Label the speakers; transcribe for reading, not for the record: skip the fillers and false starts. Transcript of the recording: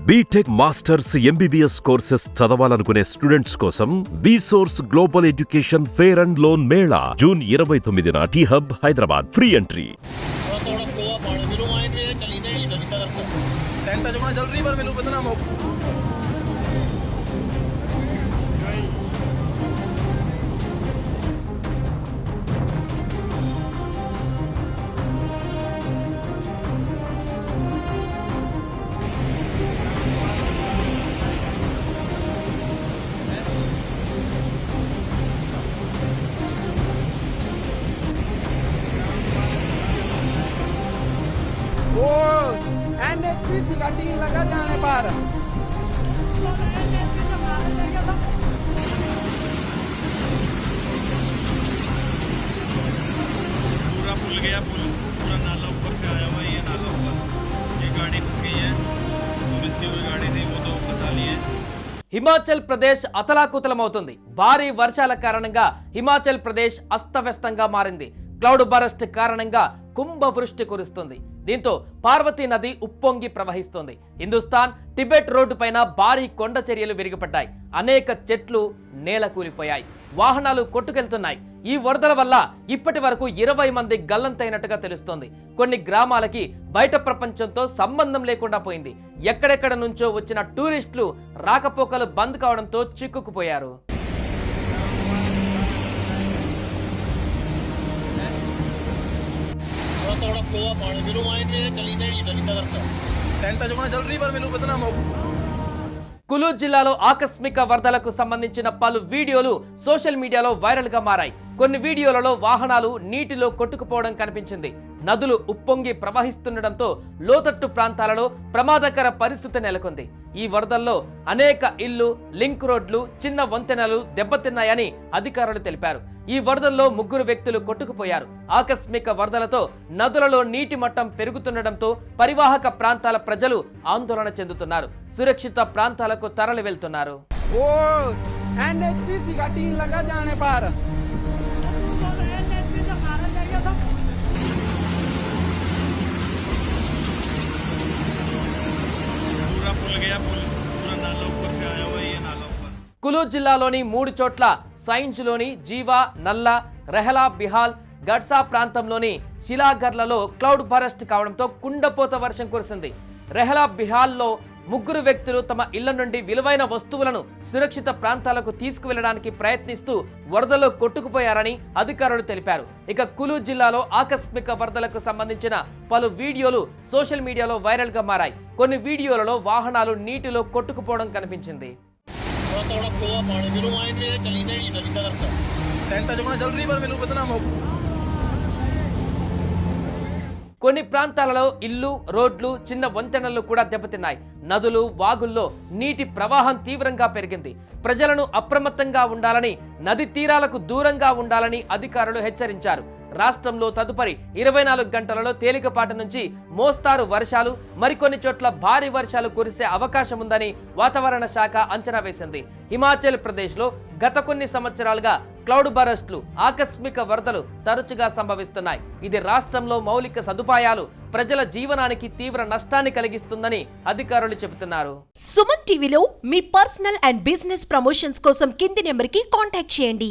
Speaker 1: BTech masters MBBS courses చదవాలనుకునే students కోసం VSource global education fair and loan mela June 29న T hub Hyderabad. Free entry.
Speaker 2: NHP गाड़ी लगा जाने पर
Speaker 3: पूरा पुल गया, पूरा नाला ऊपर से आया हुआ है। ये नाला ऊपर ये गाड़ी फंस गई है, टूरिस्ट की हुई गाड़ी थी वो तो फंसा ली है।
Speaker 4: హిమాచల్ ప్రదేశ్ అతలాకుతలమవుతుంది. భారీ వర్షాల కారణంగా హిమాచల్ ప్రదేశ్ అస్తవ్యస్తంగా మారింది. క్లౌడ్ బరస్ట్ కారణంగా కుంభవృష్టి కురుస్తుంది. దీంతో పార్వతీ నది ఉప్పొంగి ప్రవహిస్తుంది. హిందుస్థాన్ టిబెట్ రోడ్డు పైన భారీ కొండ చర్యలు విరిగిపడ్డాయి. అనేక చెట్లు నేల కూలిపోయాయి. వాహనాలు కొట్టుకెళ్తున్నాయి. ఈ వరదల వల్ల ఇప్పటి వరకు 20 మంది గల్లంతైనట్టుగా తెలుస్తోంది. కొన్ని గ్రామాలకి బయట ప్రపంచంతో సంబంధం లేకుండా పోయింది. ఎక్కడెక్కడ నుంచో వచ్చిన టూరిస్టులు రాకపోకలు బంద్ కావడంతో చిక్కుకుపోయారు. కులు జిల్లాలో ఆకస్మిక వరదలకు సంబంధించిన పలు వీడియోలు సోషల్ మీడియాలో వైరల్ గా మారాయి. కొన్ని వీడియోలలో వాహనాలు నీటిలో కొట్టుకుపోవడం కనిపించింది. నదులు ఉప్పొంగి ప్రవహిస్తుండటంతో లోతట్టు ప్రాంతాలలో ప్రమాదకర పరిస్థితి నెలకొంది. ఈ వరదల్లో అనేక ఇళ్లు, లింక్ రోడ్లు, చిన్న వంతెనలు దెబ్బతిన్నాయని అధికారులు తెలిపారు. ఈ వరదల్లో 3 వ్యక్తులు కొట్టుకుపోయారు. ఆకస్మిక వరదలతో నదులలో నీటి మట్టం పెరుగుతుండటంతో పరివాహక ప్రాంతాల ప్రజలు ఆందోళన చెందుతున్నారు. సురక్షిత ప్రాంతాలకు తరలి వెళ్తున్నారు. కులు జిల్లాలోని 3 చోట్ల సైంజ్లోని జీవా, నల్లా, రెహలా, బిహాల్, గడ్సా ప్రాంతంలోని శిలాగర్లలో క్లౌడ్ బరస్ట్ కావడంతో కుండపోత వర్షం కురిసింది. రెహలా, బిహాల్లో 3 వ్యక్తులు తమ ఇళ్ల నుండి విలువైన వస్తువులను సురక్షిత ప్రాంతాలకు తీసుకువెళ్లడానికి ప్రయత్నిస్తూ వరదలో కొట్టుకుపోయారని అధికారులు తెలిపారు. ఇక కులు జిల్లాలో ఆకస్మిక వరదలకు సంబంధించిన పలు వీడియోలు సోషల్ మీడియాలో వైరల్ గా మారాయి. కొన్ని వీడియోలలో వాహనాలు నీటిలో కొట్టుకుపోవడం కనిపించింది. కొన్ని ప్రాంతాలలో ఇల్లు, రోడ్లు, చిన్న వంతెనలు కూడా దెబ్బతిన్నాయి. నదులు, వాగుల్లో నీటి ప్రవాహం తీవ్రంగా పెరిగింది. ప్రజలను అప్రమత్తంగా ఉండాలని, నది తీరాలకు దూరంగా ఉండాలని అధికారులు హెచ్చరించారు. రాష్ట్రంలో తదుపరి 24 గంటలలో తేలికపాటి నుంచి మోస్తారు వర్షాలు, మరికొన్ని చోట్ల భారీ వర్షాలు కురిసే అవకాశం ఉందని వాతావరణ శాఖ అంచనా వేసింది. హిమాచల్ ప్రదేశ్లో గత కొన్ని సంవత్సరాలుగా క్లౌడ్ బరస్ట్లు, ఆకస్మిక వరదలు తరచుగా సంభవిస్తున్నాయి. ఇది రాష్ట్రంలో మౌలిక సదుపాయాలు, ప్రజల జీవనానికి తీవ్ర నష్టాన్ని కలిగిస్తుందని అధికారులు చెబుతున్నారు.
Speaker 5: సుమన్ టీవీలో మీ పర్సనల్ అండ్ బిజినెస్ ప్రమోషన్స్ కోసం కింది నెంబర్కి కాంటాక్ట్ చేయండి.